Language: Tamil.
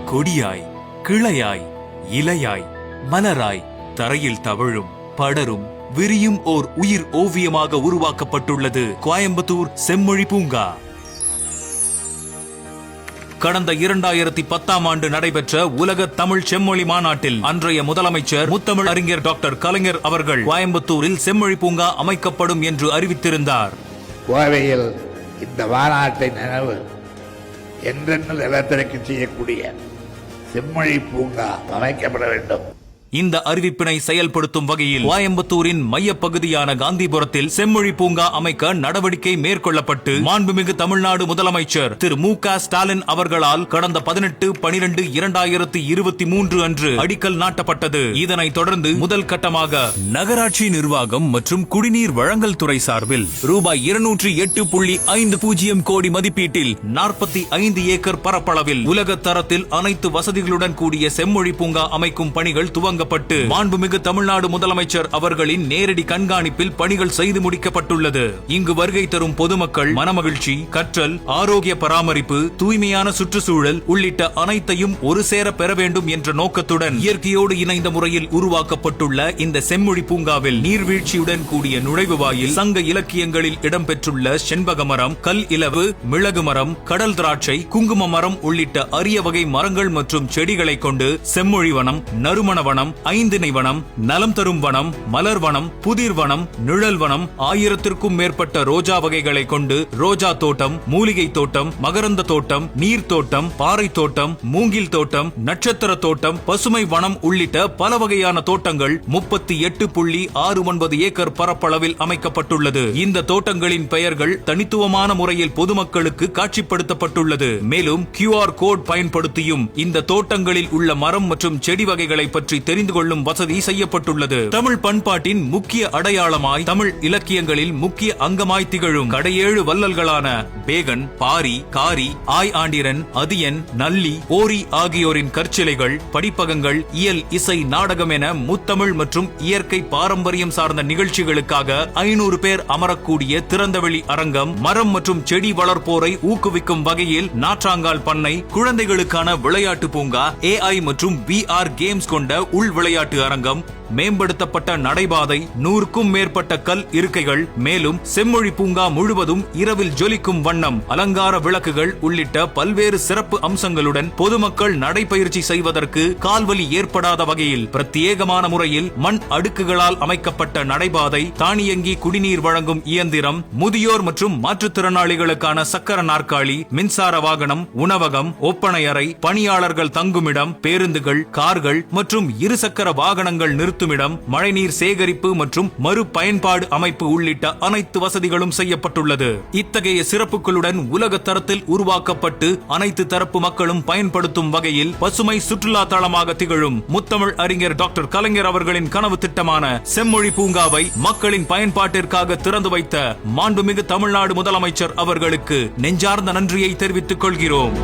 கொடியாய், கிளையாய், இலையாய், மலராய், தரையில் தவழும், படரும், விரியும் ஓர் உயிர் ஓவியமாக உருவாக்கப்பட்டுள்ளது கோயம்புத்தூர் செம்மொழி பூங்கா. கடந்த 2010ஆம் ஆண்டு நடைபெற்ற உலக தமிழ் செம்மொழி மாநாட்டில் அன்றைய முதலமைச்சர் முத்தமிழ் அறிஞர் டாக்டர் கலைஞர் அவர்கள் கோயம்புத்தூரில் செம்மொழி பூங்கா அமைக்கப்படும் என்று அறிவித்திருந்தார். கோவையில் இந்த மாநாட்டை நினைவு என்றென்று நிலத்திற்கு செய்யக்கூடிய செம்மொழி பூங்கா அமைக்கப்பட வேண்டும். இந்த அறிவிப்பினை செயல்படுத்தும் வகையில் கோயம்புத்தூரின் மையப்பகுதியான காந்திபுரத்தில் செம்மொழி பூங்கா அமைக்க நடவடிக்கை மேற்கொள்ளப்பட்டு மாண்புமிகு தமிழ்நாடு முதலமைச்சர் திரு மு.க. ஸ்டாலின் அவர்களால் கடந்த 18/12/2023 அன்று அடிக்கல் நாட்டப்பட்டது. இதனைத் தொடர்ந்து முதல் கட்டமாக நகராட்சி நிர்வாகம் மற்றும் குடிநீர் வழங்கல் துறை சார்பில் ரூபாய் 208.50 கோடி மதிப்பீட்டில் 45 ஏக்கர் பரப்பளவில் உலக தரத்தில் அனைத்து வசதிகளுடன் கூடிய செம்மொழி பூங்கா அமைக்கும் பணிகள் துவங்க மாண்புமிகு தமிழ்நாடு முதலமைச்சர் அவர்களின் நேரடி கண்காணிப்பில் பணிகள் செய்து முடிக்கப்பட்டுள்ளது. இங்கு வருகை தரும் பொதுமக்கள் மனமகிழ்ச்சி, கற்றல், ஆரோக்கிய பராமரிப்பு, தூய்மையான சுற்றுச்சூழல் உள்ளிட்ட அனைத்தையும் ஒரு சேர பெற வேண்டும் என்ற நோக்கத்துடன் இயற்கையோடு இணைந்த முறையில் உருவாக்கப்பட்டுள்ள இந்த செம்மொழி பூங்காவில் நீர்வீழ்ச்சியுடன் கூடிய நுழைவு வாயில், சங்க இலக்கியங்களில் இடம்பெற்றுள்ள செண்பக மரம், கல் இலவு, மிளகு மரம், கடல் திராட்சை, குங்கும மரம் உள்ளிட்ட அரிய வகை மரங்கள் மற்றும் செடிகளை கொண்டு செம்மொழி வனம், நறுமண வனம், ஐந்திணை வனம், நலம் தரும் வனம், மலர் வனம், புதிர் வனம், நிழல் வனம், 1000ற்கும் மேற்பட்ட ரோஜா வகைகளை கொண்டு ரோஜா தோட்டம், மூலிகை தோட்டம், மகரந்த தோட்டம், நீர் தோட்டம், பாறை தோட்டம், மூங்கில் தோட்டம், நட்சத்திர தோட்டம், பசுமை வனம் உள்ளிட்ட பல வகையான தோட்டங்கள் 38.69 ஏக்கர் பரப்பளவில் அமைக்கப்பட்டுள்ளது. இந்த தோட்டங்களின் பெயர்கள் தனித்துவமான முறையில் பொதுமக்களுக்கு காட்சிப்படுத்தப்பட்டுள்ளது. மேலும் QR கோட் பயன்படுத்தியும் இந்த தோட்டங்களில் உள்ள மரம் மற்றும் செடி வகைகளை பற்றி தெரிந்து கொள்ளும் வசதி செய்யப்பட்டுள்ளது. தமிழ் பண்பாட்டின் முக்கிய அடையாளமாய், தமிழ் இலக்கியங்களில் முக்கிய அங்கமாய் திகழும் கடையேழு வள்ளல்களான பேகன், பாரி, காரி, ஆய் ஆண்டிரன், அதியன், நல்லி, ஓரி ஆகியோரின் கற்சிலைகள், படிப்பகங்கள், இயல், இசை, நாடகம் என முத்தமிழ் மற்றும் இயற்கை பாரம்பரியம் சார்ந்த நிகழ்ச்சிகளுக்காக 500 பேர் அமரக்கூடிய திறந்தவெளி அரங்கம், மரம் மற்றும் செடி வளர்ப்போரை ஊக்குவிக்கும் வகையில் நாற்றாங்கால் பண்ணை, குழந்தைகளுக்கான விளையாட்டு பூங்கா, AI மற்றும் VR கேம்ஸ் கொண்ட உள் விளையாட்டு அரங்கம், மேம்படுத்தப்பட்ட நடைபாதை, 100க்கும் மேற்பட்ட கல் இருக்கைகள், மேலும் செம்மொழி பூங்கா முழுவதும் இரவில் ஜொலிக்கும் வண்ணம் அலங்கார விளக்குகள் உள்ளிட்ட பல்வேறு சிறப்பு அம்சங்களுடன் பொதுமக்கள் நடைபயிற்சி செய்வதற்கு கால்வலி ஏற்படாத வகையில் பிரத்யேகமான முறையில் மண் அடுக்குகளால் அமைக்கப்பட்ட நடைபாதை, தானியங்கி குடிநீர் வழங்கும் இயந்திரம், முதியோர் மற்றும் மாற்றுத்திறனாளிகளுக்கான சக்கர நாற்காலி, மின்சார வாகனம், உணவகம், ஒப்பனை அறை, பணியாளர்கள் தங்குமிடம், பேருந்துகள், கார்கள் மற்றும் இருசக்கர வாகனங்கள் நிறுத்துமிடம், மழைநீர் சேகரிப்பு மற்றும் மறு பயன்பாடு அமைப்பு உள்ளிட்ட அனைத்து வசதிகளும் செய்யப்பட்டுள்ளது. இத்தகைய சிறப்புகளுடன் உலக தரத்தில் உருவாக்கப்பட்டு அனைத்து தரப்பு மக்களும் பயன்படுத்தும் வகையில் பசுமை சுற்றுலா தளமாக திகழும் முத்தமிழ் அறிஞர் டாக்டர் கலைஞர் அவர்களின் கனவு திட்டமான செம்மொழி பூங்காவை மக்களின் பயன்பாட்டிற்காக திறந்து வைத்த மாண்புமிகு தமிழ்நாடு முதலமைச்சர் அவர்களுக்கு நெஞ்சார்ந்த நன்றியை தெரிவித்துக் கொள்கிறோம்.